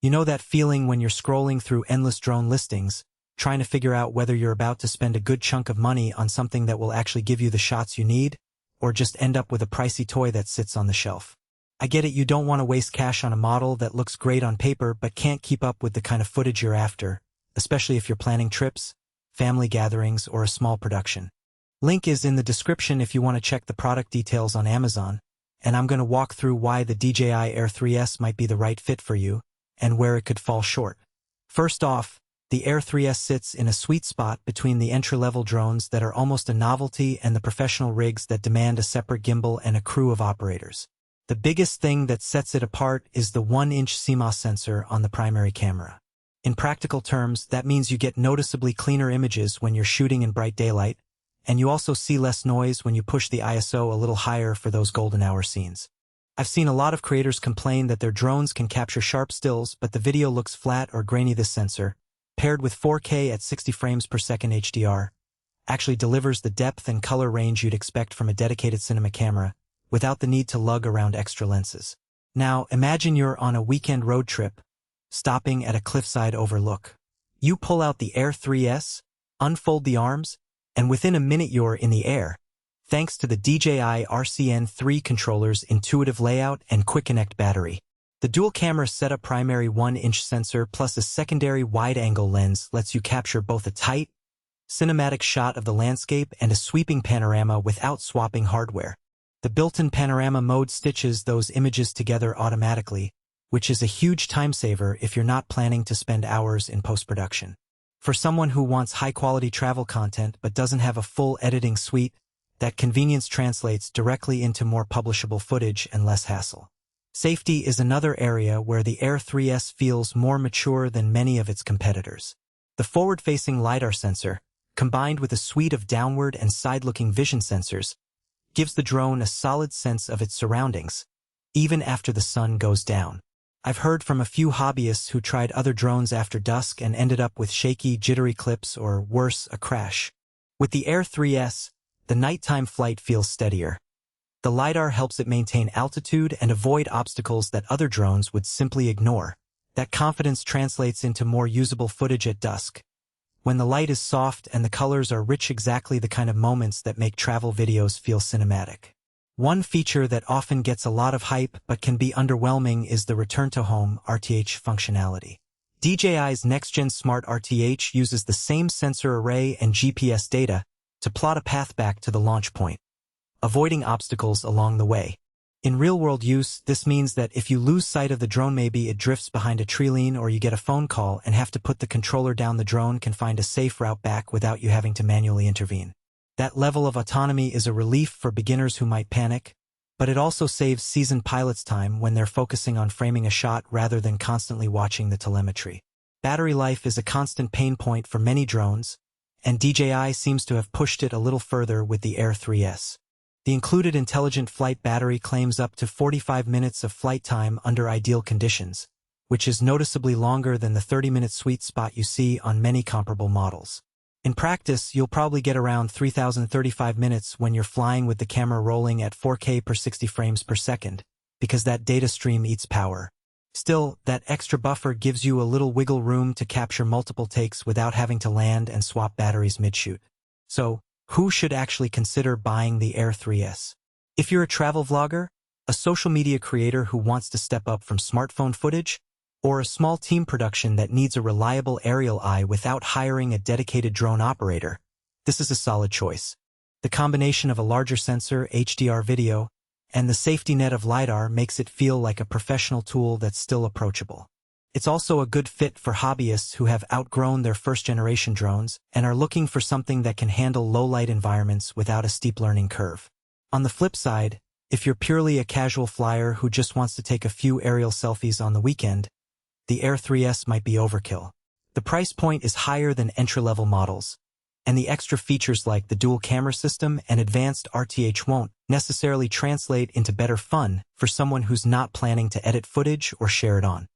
You know that feeling when you're scrolling through endless drone listings, trying to figure out whether you're about to spend a good chunk of money on something that will actually give you the shots you need, or just end up with a pricey toy that sits on the shelf. I get it, you don't want to waste cash on a model that looks great on paper but can't keep up with the kind of footage you're after, especially if you're planning trips, family gatherings, or a small production. Link is in the description if you want to check the product details on Amazon, and I'm going to walk through why the DJI Air 3S might be the right fit for you, and where it could fall short. First off, the Air 3S sits in a sweet spot between the entry-level drones that are almost a novelty and the professional rigs that demand a separate gimbal and a crew of operators. The biggest thing that sets it apart is the 1-inch CMOS sensor on the primary camera. In practical terms, that means you get noticeably cleaner images when you're shooting in bright daylight, and you also see less noise when you push the ISO a little higher for those golden hour scenes. I've seen a lot of creators complain that their drones can capture sharp stills, but the video looks flat or grainy. This sensor, paired with 4K at 60 frames per second HDR, actually delivers the depth and color range you'd expect from a dedicated cinema camera, without the need to lug around extra lenses. Now, imagine you're on a weekend road trip, stopping at a cliffside overlook. You pull out the Air 3S, unfold the arms, and within a minute you're in the air, thanks to the DJI RCN3 controller's intuitive layout and quick connect battery. The dual-camera setup primary 1-inch sensor plus a secondary wide-angle lens lets you capture both a tight, cinematic shot of the landscape and a sweeping panorama without swapping hardware. The built-in panorama mode stitches those images together automatically, which is a huge time saver if you're not planning to spend hours in post-production. For someone who wants high-quality travel content but doesn't have a full editing suite, that convenience translates directly into more publishable footage and less hassle. Safety is another area where the Air 3S feels more mature than many of its competitors. The forward-facing LiDAR sensor, combined with a suite of downward and side-looking vision sensors, gives the drone a solid sense of its surroundings, even after the sun goes down. I've heard from a few hobbyists who tried other drones after dusk and ended up with shaky, jittery clips or, worse, a crash. With the Air 3S, the nighttime flight feels steadier. The LiDAR helps it maintain altitude and avoid obstacles that other drones would simply ignore. That confidence translates into more usable footage at dusk, when the light is soft and the colors are rich, exactly the kind of moments that make travel videos feel cinematic. One feature that often gets a lot of hype but can be underwhelming is the return-to-home RTH functionality. DJI's next-gen Smart RTH uses the same sensor array and GPS data to plot a path back to the launch point, avoiding obstacles along the way. In real-world use, this means that if you lose sight of the drone, maybe it drifts behind a tree line or you get a phone call and have to put the controller down, the drone can find a safe route back without you having to manually intervene. That level of autonomy is a relief for beginners who might panic, but it also saves seasoned pilots time when they're focusing on framing a shot rather than constantly watching the telemetry. Battery life is a constant pain point for many drones, and DJI seems to have pushed it a little further with the Air 3S. The included intelligent flight battery claims up to 45 minutes of flight time under ideal conditions, which is noticeably longer than the 30-minute sweet spot you see on many comparable models. In practice, you'll probably get around 3,035 minutes when you're flying with the camera rolling at 4K per 60 frames per second, because that data stream eats power. Still, that extra buffer gives you a little wiggle room to capture multiple takes without having to land and swap batteries mid-shoot. So, who should actually consider buying the Air 3S? If you're a travel vlogger, a social media creator who wants to step up from smartphone footage, or a small team production that needs a reliable aerial eye without hiring a dedicated drone operator, this is a solid choice. The combination of a larger sensor, HDR video, and the safety net of LiDAR makes it feel like a professional tool that's still approachable. It's also a good fit for hobbyists who have outgrown their first-generation drones and are looking for something that can handle low-light environments without a steep learning curve. On the flip side, if you're purely a casual flyer who just wants to take a few aerial selfies on the weekend, the Air 3S might be overkill. The price point is higher than entry-level models, and the extra features like the dual camera system and advanced RTH won't necessarily translate into better fun for someone who's not planning to edit footage or share it on